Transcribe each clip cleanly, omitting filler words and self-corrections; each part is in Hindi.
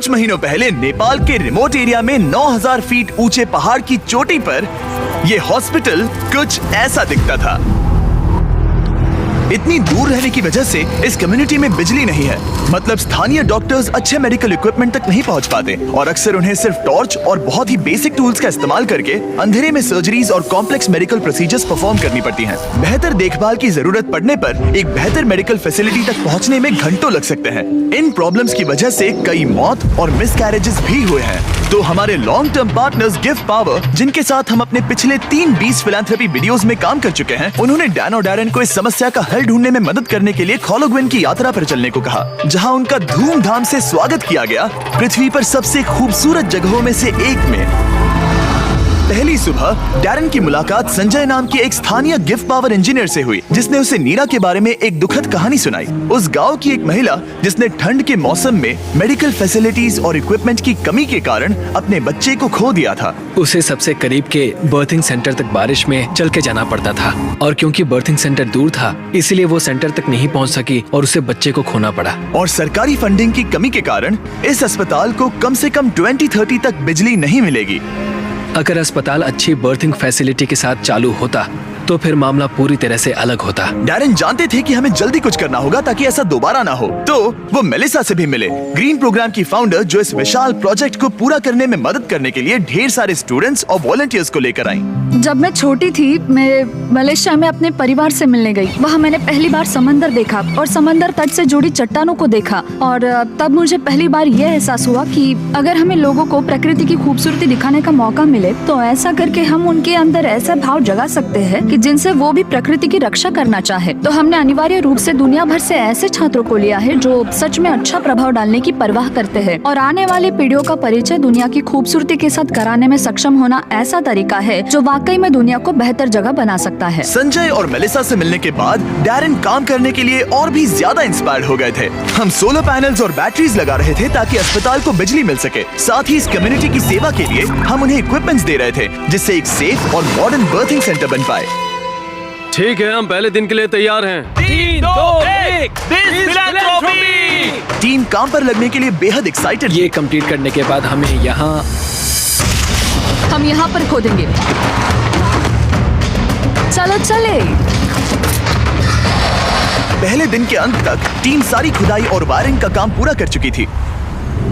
कुछ महीनों पहले नेपाल के रिमोट एरिया में 9000 फीट ऊंचे पहाड़ की चोटी पर ये हॉस्पिटल कुछ ऐसा दिखता था। इतनी दूर रहने की वजह से इस कम्युनिटी में बिजली नहीं है, मतलब स्थानीय डॉक्टर्स अच्छे मेडिकल इक्विपमेंट तक नहीं पहुंच पाते और अक्सर उन्हें सिर्फ टॉर्च और बहुत ही बेसिक टूल्स का इस्तेमाल करके अंधेरे में सर्जरीज और कॉम्प्लेक्स मेडिकल प्रोसीजर्स परफॉर्म करनी पड़ती हैं। बेहतर देखभाल की जरूरत पड़ने पर एक बेहतर मेडिकल फैसिलिटी तक पहुँचने में घंटों लग सकते हैं। इन प्रॉब्लम्स की वजह से कई मौत और मिसकैरेजेस भी हुए हैं। तो हमारे long term partners gift power, जिनके साथ हम अपने पिछले 3 फिलैंथ्रोपी वीडियोस में काम कर चुके हैं, उन्होंने डैन और डैरेन को इस समस्या का हल ढूंढने में मदद करने के लिए खोलोग्विन की यात्रा पर चलने को कहा, जहां उनका धूमधाम से स्वागत किया गया पृथ्वी पर सबसे खूबसूरत जगहों में से एक में। पहली सुबह डैरेन की मुलाकात संजय नाम की एक स्थानीय गिफ्ट पावर इंजीनियर से हुई, जिसने उसे नीरा के बारे में एक दुखद कहानी सुनाई। उस गांव की एक महिला जिसने ठंड के मौसम में मेडिकल फैसिलिटीज और इक्विपमेंट की कमी के कारण अपने बच्चे को खो दिया था। उसे सबसे करीब के बर्थिंग सेंटर तक बारिश में चल के जाना पड़ता था और क्योंकि बर्थिंग सेंटर दूर था, इसलिए वो सेंटर तक नहीं पहुंच सकी और उसे बच्चे को खोना पड़ा। और सरकारी फंडिंग की कमी के कारण इस अस्पताल को कम से कम 2030 तक बिजली नहीं मिलेगी। अगर अस्पताल अच्छी बर्थिंग फैसिलिटी के साथ चालू होता तो फिर मामला पूरी तरह से अलग होता। डैरेन जानते थे कि हमें जल्दी कुछ करना होगा ताकि ऐसा दोबारा ना हो, तो वो मेलिसा से भी मिले, ग्रीन प्रोग्राम की फाउंडर, जो इस विशाल प्रोजेक्ट को पूरा करने में मदद करने के लिए ढेर सारे स्टूडेंट्स और वॉलंटियर्स को लेकर आई। जब मैं छोटी थी, मैं मलेशिया में अपने परिवार से मिलने गई। वहाँ मैंने पहली बार समंदर देखा और समंदर तट से जुड़ी चट्टानों को देखा और तब मुझे पहली बार यह एहसास हुआ कि अगर हमें लोगों को प्रकृति की खूबसूरती दिखाने का मौका मिले तो ऐसा करके हम उनके अंदर ऐसा भाव जगा सकते हैं कि जिनसे वो भी प्रकृति की रक्षा करना चाहे। तो हमने अनिवार्य रूप से दुनिया भर से ऐसे छात्रों को लिया है जो सच में अच्छा प्रभाव डालने की परवाह करते हैं और आने वाली पीढ़ियों का परिचय दुनिया की खूबसूरती के साथ कराने में सक्षम होना ऐसा तरीका है जो वाकई में दुनिया को बेहतर जगह बना सकता है। संजय और मेलिसा से मिलने के बाद डैरेन काम करने के लिए और भी ज्यादा इंस्पायर्ड हो गए थे। हम सोलर पैनल्स और बैटरीज लगा रहे थे ताकि अस्पताल को बिजली मिल सके। साथ ही इस कम्युनिटी की सेवा के लिए हम उन्हें इक्विपमेंट्स दे रहे थे, जिससे एक सेफ और मॉडर्न बर्थिंग सेंटर बन पाए। ठीक है, हम पहले दिन के लिए तैयार हैं। 3, 2, 1 टीम काम पर लगने के लिए बेहद एक्साइटेड। ये कंप्लीट करने के बाद हम यहाँ पर खोदेंगे। चलो चले। पहले दिन के अंत तक टीम सारी खुदाई और वायरिंग का काम पूरा कर चुकी थी।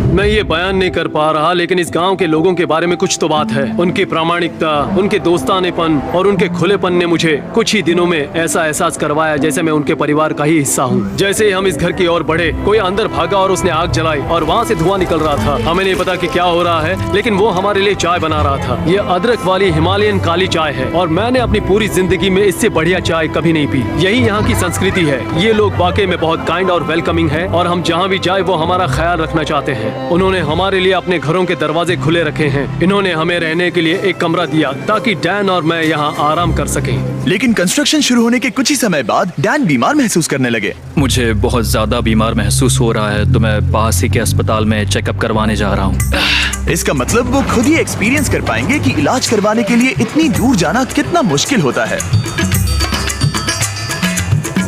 मैं ये बयान नहीं कर पा रहा, लेकिन इस गांव के लोगों के बारे में कुछ तो बात है। उनकी प्रामाणिकता, उनके दोस्तानेपन और उनके खुलेपन ने मुझे कुछ ही दिनों में ऐसा एहसास करवाया जैसे मैं उनके परिवार का ही हिस्सा हूँ। जैसे ही हम इस घर की ओर बढ़े, कोई अंदर भागा और उसने आग जलाई और वहाँ से धुआं निकल रहा था। हमें नहीं पता कि क्या हो रहा है, लेकिन वो हमारे लिए चाय बना रहा था। ये अदरक वाली हिमालयन काली चाय है और मैंने अपनी पूरी जिंदगी में इससे बढ़िया चाय कभी नहीं पी। यही यहाँ की संस्कृति है। ये लोग वाकई में बहुत काइंड और वेलकमिंग है और हम जहाँ भी जाए वो हमारा ख्याल रखना चाहते हैं। उन्होंने हमारे लिए अपने घरों के दरवाजे खुले रखे हैं। इन्होंने हमें रहने के लिए एक कमरा दिया ताकि डैन और मैं यहाँ आराम कर सकें। लेकिन कंस्ट्रक्शन शुरू होने के कुछ ही समय बाद डैन बीमार महसूस करने लगे। मुझे बहुत ज्यादा बीमार महसूस हो रहा है, तो मैं पास ही के अस्पताल में चेकअप करवाने जा रहा हूँ। इसका मतलब वो खुद ही एक्सपीरियंस कर पाएंगे कि इलाज करवाने के लिए इतनी दूर जाना कितना मुश्किल होता है।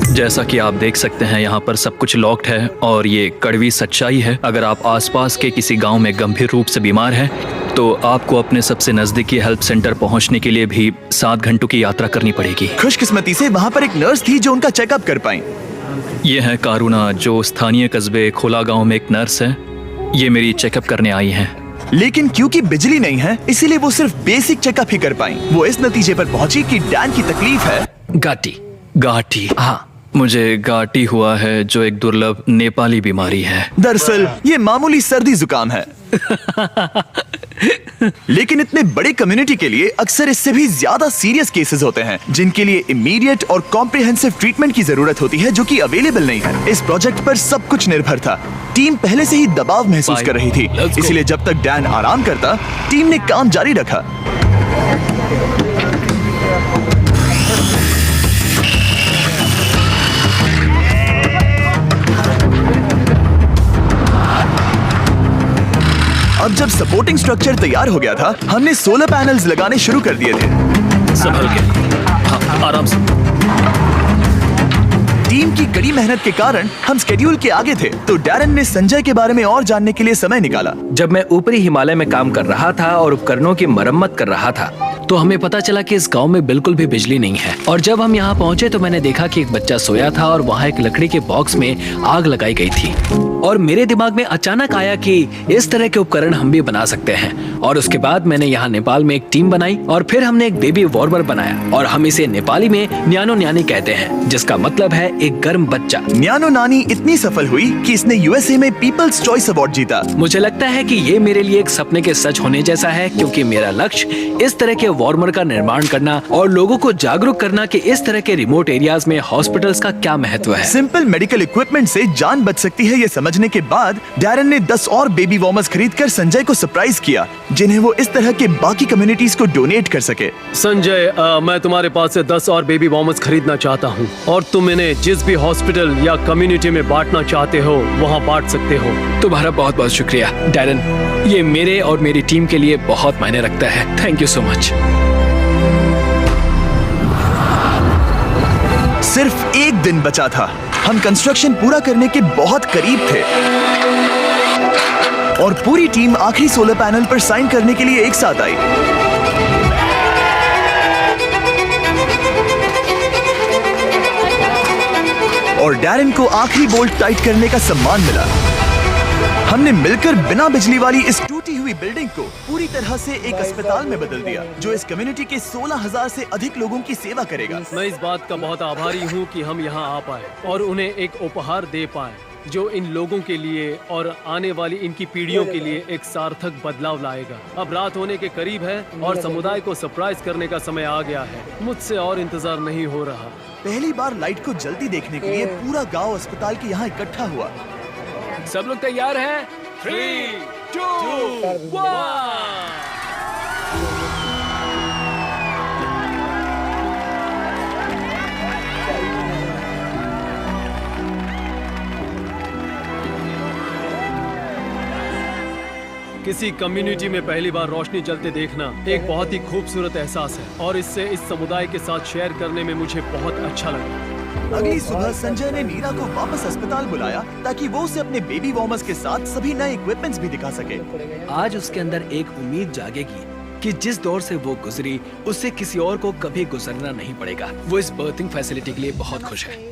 जैसा कि आप देख सकते हैं, यहाँ पर सब कुछ लॉक्ड है और ये कड़वी सच्चाई है। अगर आप आसपास के किसी गांव में गंभीर रूप से बीमार हैं, तो आपको अपने सबसे नजदीकी हेल्प सेंटर पहुंचने के लिए भी 7 घंटों की यात्रा करनी पड़ेगी। खुशकिस्मती से वहाँ पर एक नर्स थी जो उनका चेकअप कर पाई। ये है कारुना, जो स्थानीय कस्बे खोला गाँव में एक नर्स है। ये मेरी चेकअप करने आई है। लेकिन क्योंकि बिजली नहीं है, इसीलिए वो सिर्फ बेसिक चेकअप ही कर पाई। वो इस नतीजे पर पहुंची कि डैन की तकलीफ है गाठी। हाँ, मुझे गाठी हुआ है, जो एक दुर्लभ नेपाली बीमारी है। दरअसल ये मामूली सर्दी जुकाम है। लेकिन इतने बड़े कम्युनिटी के लिए अक्सर इससे भी ज्यादा सीरियस केसेस होते हैं, जिनके लिए इमीडिएट और कॉम्प्रिहेंसिव ट्रीटमेंट की जरूरत होती है, जो कि अवेलेबल नहीं है। इस प्रोजेक्ट पर सब कुछ निर्भर था। टीम पहले से ही दबाव महसूस कर रही थी, इसलिए जब तक डैन आराम करता, टीम ने काम जारी रखा। अब जब सपोर्टिंग स्ट्रक्चर तैयार हो गया था, हमने सोलर पैनल्स लगाने शुरू कर दिए थे। संभल के, हाँ, आराम से। टीम की कड़ी मेहनत के कारण हम स्केड्यूल के आगे थे, तो डैरन ने संजय के बारे में और जानने के लिए समय निकाला। जब मैं ऊपरी हिमालय में काम कर रहा था और उपकरणों की मरम्मत कर रहा था, तो हमें पता चला कि इस गांव में बिल्कुल भी बिजली नहीं है। और जब हम यहाँ पहुँचे तो मैंने देखा कि एक बच्चा सोया था और वहाँ एक लकड़ी के बॉक्स में आग लगाई गई थी। और मेरे दिमाग में अचानक आया कि इस तरह के उपकरण हम भी बना सकते हैं। और उसके बाद मैंने यहाँ नेपाल में एक टीम बनाई और फिर हमने एक बेबी वार्मर बनाया, और हम इसे नेपाली में न्यानो न्यानी कहते हैं, जिसका मतलब है एक गर्म बच्चा। न्यानो नानी इतनी सफल हुई कि इसने यूएसए में पीपल्स चॉइस अवार्ड जीता। मुझे लगता है कि ये मेरे लिए एक सपने के सच होने जैसा है, क्योंकि मेरा लक्ष्य इस तरह के वार्मर का निर्माण करना और लोगों को जागरूक करना कि इस तरह के रिमोट एरियाज में हॉस्पिटल्स का क्या महत्व है। सिंपल मेडिकल इक्विपमेंट से जान बच सकती है, ये समझने के बाद डैरन ने 10 और बेबी वार्मर्स खरीदकर संजय को सरप्राइज किया, जिन्हें वो इस तरह के बाकी कम्युनिटीज को डोनेट कर सके। संजय, मैं तुम्हारे पास से 10 और बेबी वार्मर्स खरीदना चाहता हूँ, और तुम इन्हें जिस भी हॉस्पिटल या कम्युनिटी में बांटना चाहते हो वहाँ बांट सकते हो। तुम्हारा बहुत बहुत शुक्रिया डैरन, ये मेरे और मेरी टीम के लिए बहुत मायने रखता है। Thank you so much. सिर्फ एक दिन बचा था, हम कंस्ट्रक्शन पूरा करने के बहुत करीब थे और पूरी टीम आखिरी सोलर पैनल पर साइन करने के लिए एक साथ आई। और डैरन को आखिरी बोल्ट टाइट करने का सम्मान मिला। हमने मिलकर बिना बिजली वाली इस टूटी हुई बिल्डिंग को पूरी तरह से एक अस्पताल में बदल दिया, जो इस कम्युनिटी के 16,000 से अधिक लोगों की सेवा करेगा। मैं इस बात का बहुत आभारी हूँ कि हम यहाँ आ पाए और उन्हें एक उपहार दे पाए, जो इन लोगों के लिए और आने वाली इनकी पीढ़ियों के लिए एक सार्थक बदलाव लाएगा। अब रात होने के करीब है और समुदाय को सरप्राइज करने का समय आ गया है। मुझसे और इंतजार नहीं हो रहा। पहली बार लाइट को जल्दी देखने के लिए पूरा गांव अस्पताल के यहाँ इकट्ठा हुआ। सब लोग तैयार हैं? 3, 2, 1। किसी कम्युनिटी में पहली बार रोशनी जलते देखना एक बहुत ही खूबसूरत एहसास है, और इससे इस समुदाय के साथ शेयर करने में मुझे बहुत अच्छा लगा। अगली सुबह संजय ने नीरा को वापस अस्पताल बुलाया ताकि वो उसे अपने बेबी वार्मर्स के साथ सभी नए इक्विपमेंट्स भी दिखा सके। आज उसके अंदर एक उम्मीद जागेगी कि जिस दौर से वो गुजरी, उससे किसी और को कभी गुजरना नहीं पड़ेगा। वो इस बर्थिंग फैसिलिटी के लिए बहुत खुश है।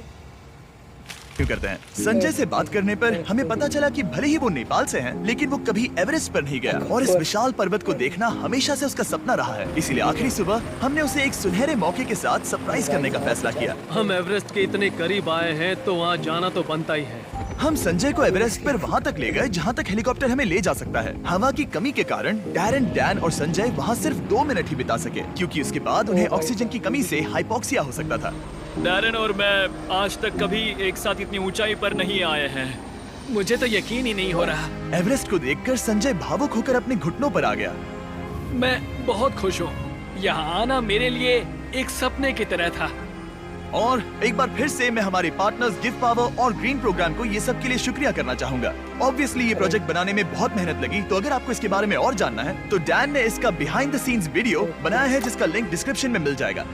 क्यों करते हैं? संजय से बात करने पर हमें पता चला कि भले ही वो नेपाल से हैं, लेकिन वो कभी एवरेस्ट पर नहीं गया और इस विशाल पर्वत को देखना हमेशा से उसका सपना रहा है। इसीलिए आखिरी सुबह हमने उसे एक सुनहरे मौके के साथ सरप्राइज करने का फैसला किया। हम एवरेस्ट के इतने करीब आए हैं तो वहाँ जाना तो बनता ही है। हम संजय को एवरेस्ट पर वहाँ तक ले गए जहाँ तक हेलीकॉप्टर हमें ले जा सकता है। हवा की कमी के कारण डैरन, डैन और संजय वहाँ सिर्फ 2 मिनट ही बिता सके, क्योंकि उसके बाद उन्हें ऑक्सीजन की कमी से हाइपोक्सिया हो सकता था। डैरन और मैं आज तक कभी एक साथ इतनी ऊंचाई पर नहीं आए हैं। मुझे तो यकीन ही नहीं हो रहा। एवरेस्ट को देखकर संजय भावुक होकर अपने घुटनों पर आ गया। मैं बहुत खुश हूँ। यहाँ आना मेरे लिए एक सपने की तरह था। और एक बार फिर से मैं हमारे पार्टनर्स गिव पावर और ग्रीन प्रोग्राम को ये सब के लिए शुक्रिया करना चाहूंगा। ऑब्वियसली ये प्रोजेक्ट बनाने में बहुत मेहनत लगी, तो अगर आपको इसके बारे में और जानना है तो डैन ने इसका बिहाइंड द सीन्स वीडियो बनाया है, जिसका लिंक डिस्क्रिप्शन में मिल जाएगा।